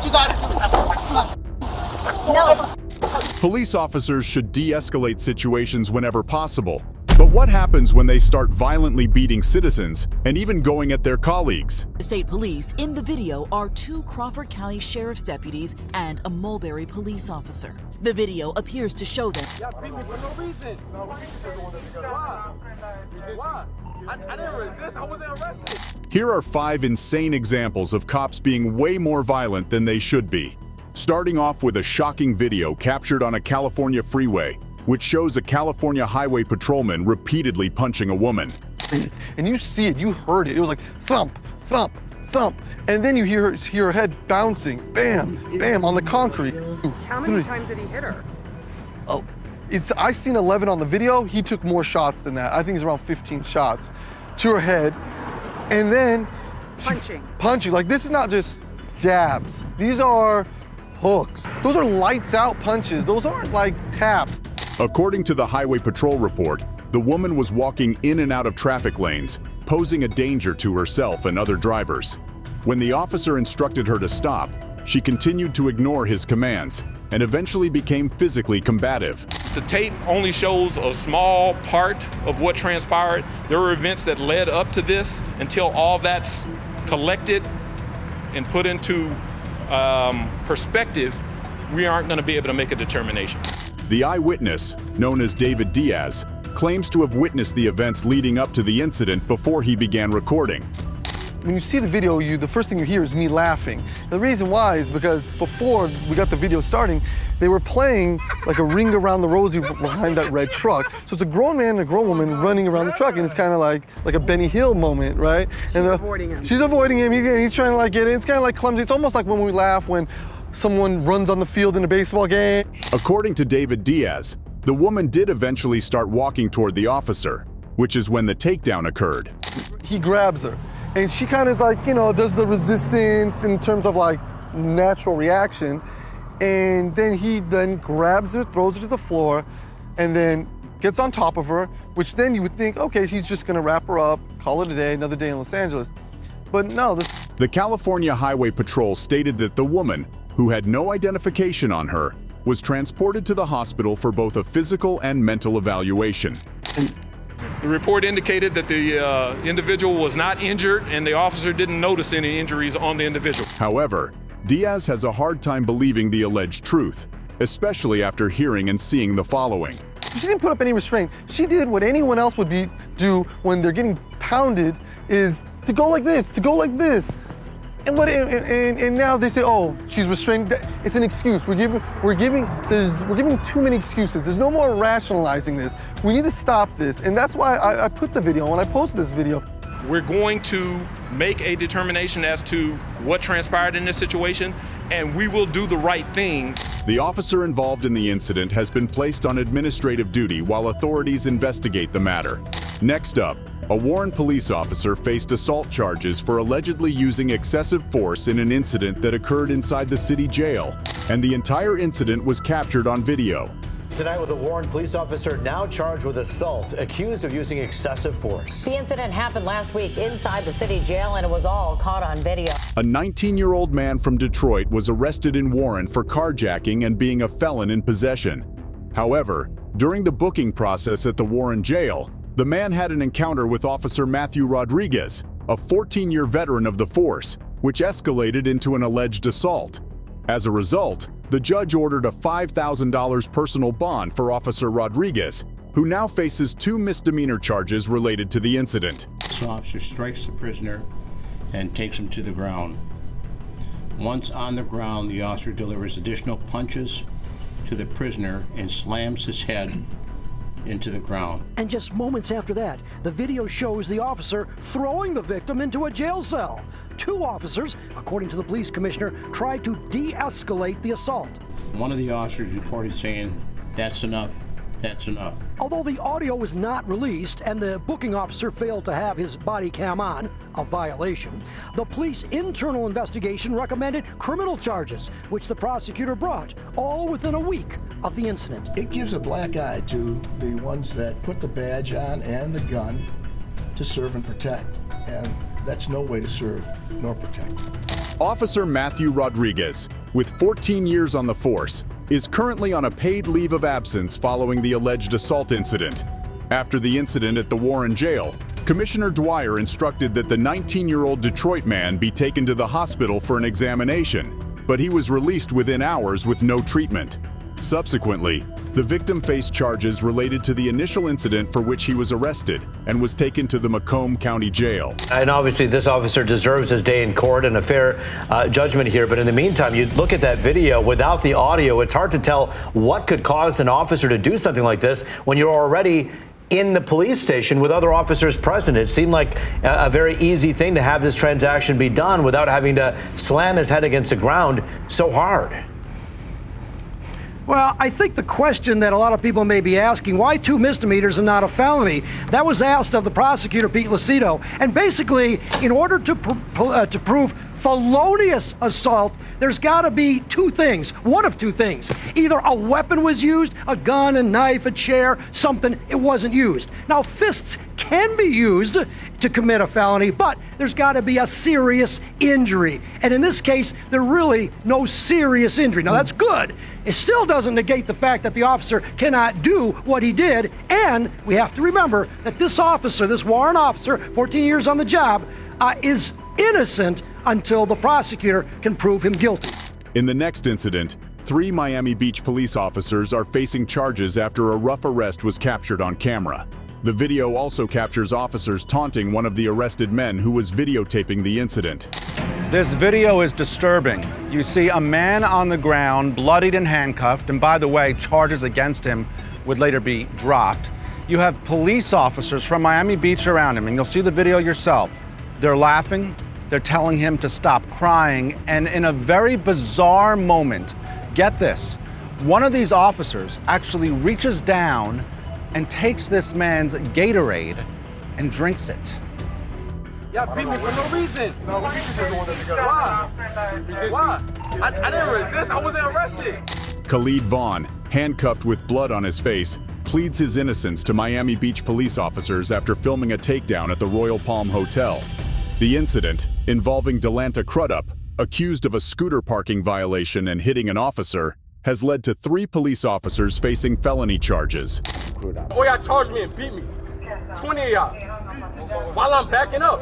what you gotta do. No. Police officers should de-escalate situations whenever possible. But what happens when they start violently beating citizens and even going at their colleagues? State police in the video are 2 Crawford County Sheriff's deputies and a Mulberry police officer. The video appears to show them. Y'all beat me for no reason. Why? I didn't resist. I wasn't arrested. Here are 5 insane examples of cops being way more violent than they should be. Starting off with a shocking video captured on a California freeway, which shows a California highway patrolman repeatedly punching a woman. And you see it, you heard it. It was like thump, thump, thump. And then you hear her head bouncing, bam, bam, on the concrete. How many times did he hit her? Oh, I seen 11 on the video. He took more shots than that. I think it's around 15 shots to her head. And then punching. Like, this is not just jabs. These are hooks. Those are lights out punches. Those aren't like taps. According to the Highway Patrol report, the woman was walking in and out of traffic lanes, posing a danger to herself and other drivers. When the officer instructed her to stop, she continued to ignore his commands and eventually became physically combative. The tape only shows a small part of what transpired. There were events that led up to this. Until all that's collected and put into perspective, we aren't going to be able to make a determination. The eyewitness, known as David Diaz, claims to have witnessed the events leading up to the incident before he began recording. When you see the video, the first thing you hear is me laughing. The reason why is because before we got the video starting, they were playing like a Ring Around the Rosie behind that red truck. So it's a grown man and a grown woman running around the truck, and it's kind of like a Benny Hill moment, right? She's avoiding him. She's avoiding him. He's trying to like get in. It's kind of like clumsy. It's almost like when we laugh when someone runs on the field in a baseball game. According to David Diaz, the woman did eventually start walking toward the officer, which is when the takedown occurred. He grabs her, and she kind of like, does the resistance in terms of like natural reaction, and then he grabs her, throws her to the floor, and then gets on top of her, which then you would think, okay, he's just gonna wrap her up, call it a day, another day in Los Angeles. But no. The California Highway Patrol stated that the woman, who had no identification on her, was transported to the hospital for both a physical and mental evaluation. The report indicated that the individual was not injured and the officer didn't notice any injuries on the individual. However, Diaz has a hard time believing the alleged truth, especially after hearing and seeing the following. She didn't put up any restraint. She did what anyone else would do when they're getting pounded, is to go like this, And now they say, oh, she's restrained. It's an excuse. We're giving too many excuses. There's no more rationalizing this. We need to stop this. And that's why I put the video, when I posted this video. We're going to make a determination as to what transpired in this situation, and we will do the right thing. The officer involved in the incident has been placed on administrative duty while authorities investigate the matter. Next up, a Warren police officer faced assault charges for allegedly using excessive force in an incident that occurred inside the city jail, and the entire incident was captured on video. Tonight with a Warren police officer now charged with assault, accused of using excessive force. The incident happened last week inside the city jail, and it was all caught on video. A 19-year-old man from Detroit was arrested in Warren for carjacking and being a felon in possession. However, during the booking process at the Warren jail, the man had an encounter with Officer Matthew Rodriguez, a 14-year veteran of the force, which escalated into an alleged assault. As a result, the judge ordered a $5,000 personal bond for Officer Rodriguez, who now faces 2 misdemeanor charges related to the incident. The officer strikes the prisoner and takes him to the ground. Once on the ground, the officer delivers additional punches to the prisoner and slams his head into the ground. And just moments after that, the video shows the officer throwing the victim into a jail cell. 2 officers, according to the police commissioner, tried to de-escalate the assault. One of the officers reported saying, "That's enough, that's enough." Although the audio was not released and the booking officer failed to have his body cam on, a violation, the police internal investigation recommended criminal charges, which the prosecutor brought, all within a week of the incident. It gives a black eye to the ones that put the badge on and the gun to serve and protect, and that's no way to serve nor protect. Officer Matthew Rodriguez, with 14 years on the force, is currently on a paid leave of absence following the alleged assault incident. After the incident at the Warren jail, Commissioner Dwyer instructed that the 19-year-old Detroit man be taken to the hospital for an examination, but he was released within hours with no treatment. Subsequently, the victim faced charges related to the initial incident for which he was arrested and was taken to the Macomb County Jail. And obviously this officer deserves his day in court and a fair judgment here. But in the meantime, you look at that video without the audio, it's hard to tell what could cause an officer to do something like this when you're already in the police station with other officers present. It seemed like a very easy thing to have this transaction be done without having to slam his head against the ground so hard. Well, I think the question that a lot of people may be asking, why 2 misdemeanors and not a felony? That was asked of the prosecutor, Pete Lucido. And basically, in order to prove felonious assault, there's got to be 2 things, one of 2 things. Either a weapon was used, a gun, a knife, a chair, something, it wasn't used. Now, fists can be used to commit a felony, but there's got to be a serious injury. And in this case, there's really no serious injury. Now, that's good. It still doesn't negate the fact that the officer cannot do what he did. And we have to remember that this officer, this Warren officer, 14 years on the job, is innocent until the prosecutor can prove him guilty. In the next incident, 3 Miami Beach police officers are facing charges after a rough arrest was captured on camera. The video also captures officers taunting one of the arrested men who was videotaping the incident. This video is disturbing. You see a man on the ground, bloodied and handcuffed, and by the way, charges against him would later be dropped. You have police officers from Miami Beach around him, and you'll see the video yourself. They're laughing, they're telling him to stop crying, and in a very bizarre moment, get this, one of these officers actually reaches down and takes this man's Gatorade and drinks it. Y'all beat me for no reason. No, why? Why? I didn't resist. I wasn't arrested. Khalid Vaughn, handcuffed with blood on his face, pleads his innocence to Miami Beach police officers after filming a takedown at the Royal Palm Hotel. The incident, involving Delanta Crudup, accused of a scooter parking violation and hitting an officer, has led to 3 police officers facing felony charges. Oh, y'all charged me and beat me. 20 of y'all. While I'm backing up.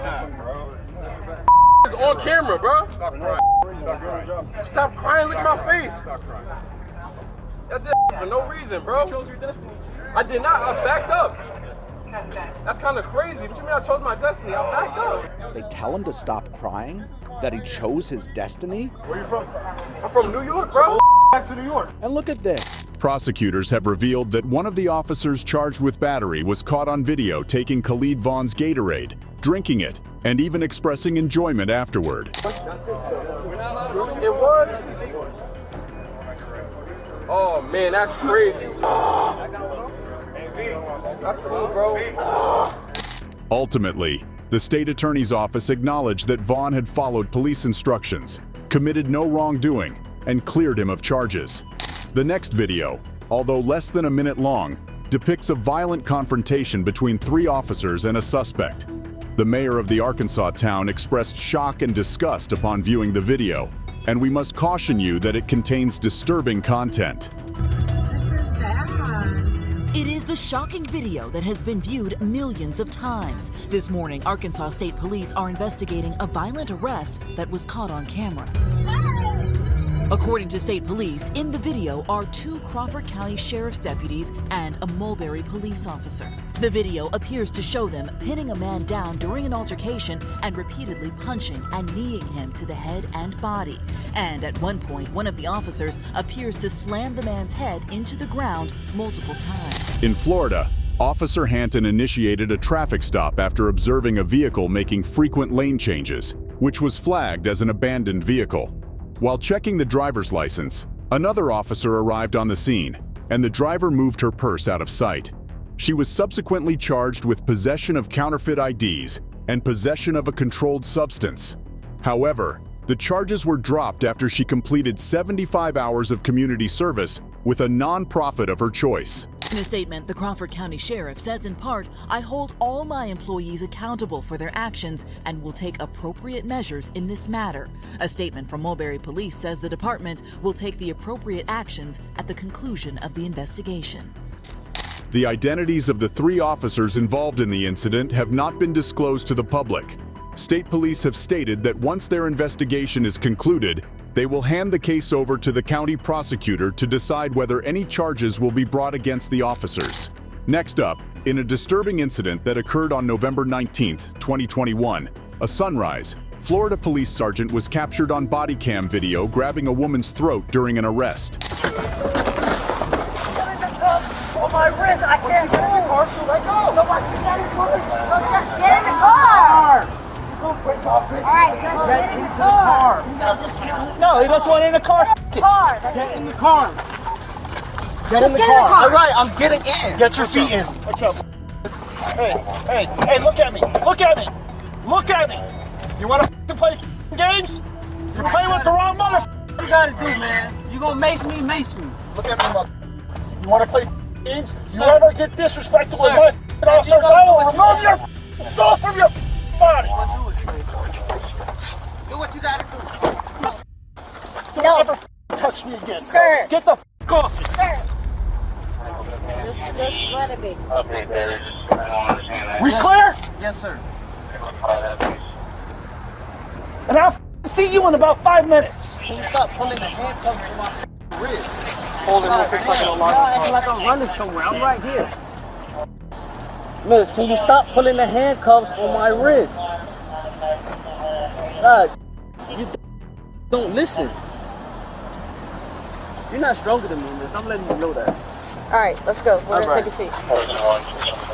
It's on camera, bro. Stop crying, look at my face. That did for no reason, bro. I did not, I backed up. That's kind of crazy. What you mean I chose my destiny? I backed up. They tell him to stop crying? That he chose his destiny? Where you from? I'm from New York, bro. Back to New York. And look at this. Prosecutors have revealed that one of the officers charged with battery was caught on video taking Khalid Vaughn's Gatorade, drinking it, and even expressing enjoyment afterward. It was? Oh man, that's crazy. That's cool, bro. Ultimately, the state attorney's office acknowledged that Vaughn had followed police instructions, committed no wrongdoing, and cleared him of charges. The next video, although less than a minute long, depicts a violent confrontation between 3 officers and a suspect. The mayor of the Arkansas town expressed shock and disgust upon viewing the video, and we must caution you that it contains disturbing content. It is the shocking video that has been viewed millions of times. This morning, Arkansas State Police are investigating a violent arrest that was caught on camera. According to state police, in the video are 2 Crawford County Sheriff's deputies and a Mulberry police officer. The video appears to show them pinning a man down during an altercation and repeatedly punching and kneeing him to the head and body. And at one point, one of the officers appears to slam the man's head into the ground multiple times. In Florida, Officer Hanton initiated a traffic stop after observing a vehicle making frequent lane changes, which was flagged as an abandoned vehicle. While checking the driver's license, another officer arrived on the scene, and the driver moved her purse out of sight. She was subsequently charged with possession of counterfeit IDs and possession of a controlled substance. However, the charges were dropped after she completed 75 hours of community service with a nonprofit of her choice. In a statement, the Crawford County Sheriff says in part, "I hold all my employees accountable for their actions and will take appropriate measures in this matter." A statement from Mulberry Police says the department will take the appropriate actions at the conclusion of the investigation. The identities of the 3 officers involved in the incident have not been disclosed to the public. State police have stated that once their investigation is concluded, they will hand the case over to the county prosecutor to decide whether any charges will be brought against the officers. Next up, in a disturbing incident that occurred on November 19, 2021, a sunrise, Florida police sergeant was captured on body cam video grabbing a woman's throat during an arrest. On my wrist, I can't get in the car, so let go. So what you gotta do? So just get in the car. All right, just get in the car. No, he doesn't want in the car. Car. Get in the car. Get Just in the get in the car. car. All right, I'm getting in. Get your feet in. What's up? Hey, look at me. Look at me. Look at me. You want to play games? You're playing with the wrong mother. What you gotta do, man? You gonna mace me? Look at me, mother. You want to play games? You ever get disrespectful with my officers, I will remove your soul from your body. Do what you gotta do. Don't ever touch me again. Sir. Get the off me. Sir. Just let it be. We clear? Yes, sir. And I'll see you in about 5 minutes. Can you stop pulling the handcuffs on my wrist? Hold it real quick so I can alarm Y'all acting like I'm running somewhere. I'm right here. Miss, can you stop pulling the handcuffs on my wrist? God, you don't listen. You're not stronger than me, miss. I'm letting you know that. All right, let's go. We're gonna take a seat.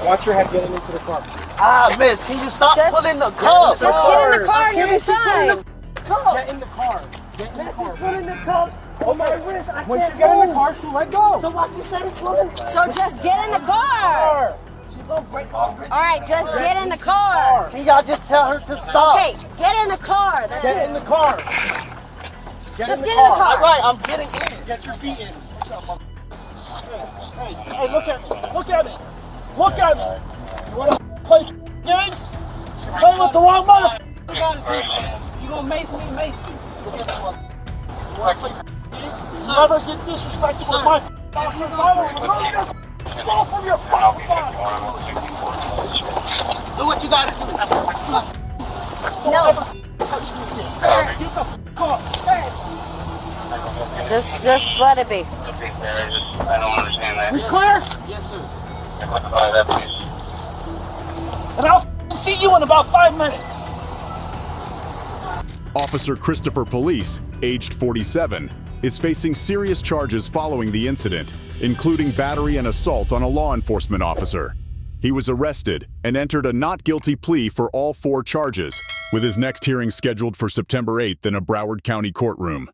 Watch your head getting into the car. Ah, miss, can you stop pulling the cuffs? Just get in the car and you'll be fine. Get in the car. Get in the car. Pulling the cuffs on my wrist. I Once can't you get in the move. car, she'll let go. So what you said is pulling? So just get in the car. She's gonna break my wrist. All right, just get in the car. Can y'all just tell her to stop? Okay, get in the car. That's Get it. in the car. Just get in the car. All right, I'm getting in. Get your feet in. Hey, look at me. Look at me. Look at me. You want to play games? You're playing with the wrong mother. You gonna mace me? Look at me, mother. You want to play games? You never get disrespectful with my officers. I will remove your soul from your body. Do what you gotta do. No. Get the off. Just let it be. I don't understand that. We clear? Yes, sir. And I'll see you in about 5 minutes. Officer Christopher Police, aged 47, is facing serious charges following the incident, including battery and assault on a law enforcement officer. He was arrested and entered a not guilty plea for all 4 charges, with his next hearing scheduled for September 8th in a Broward County courtroom.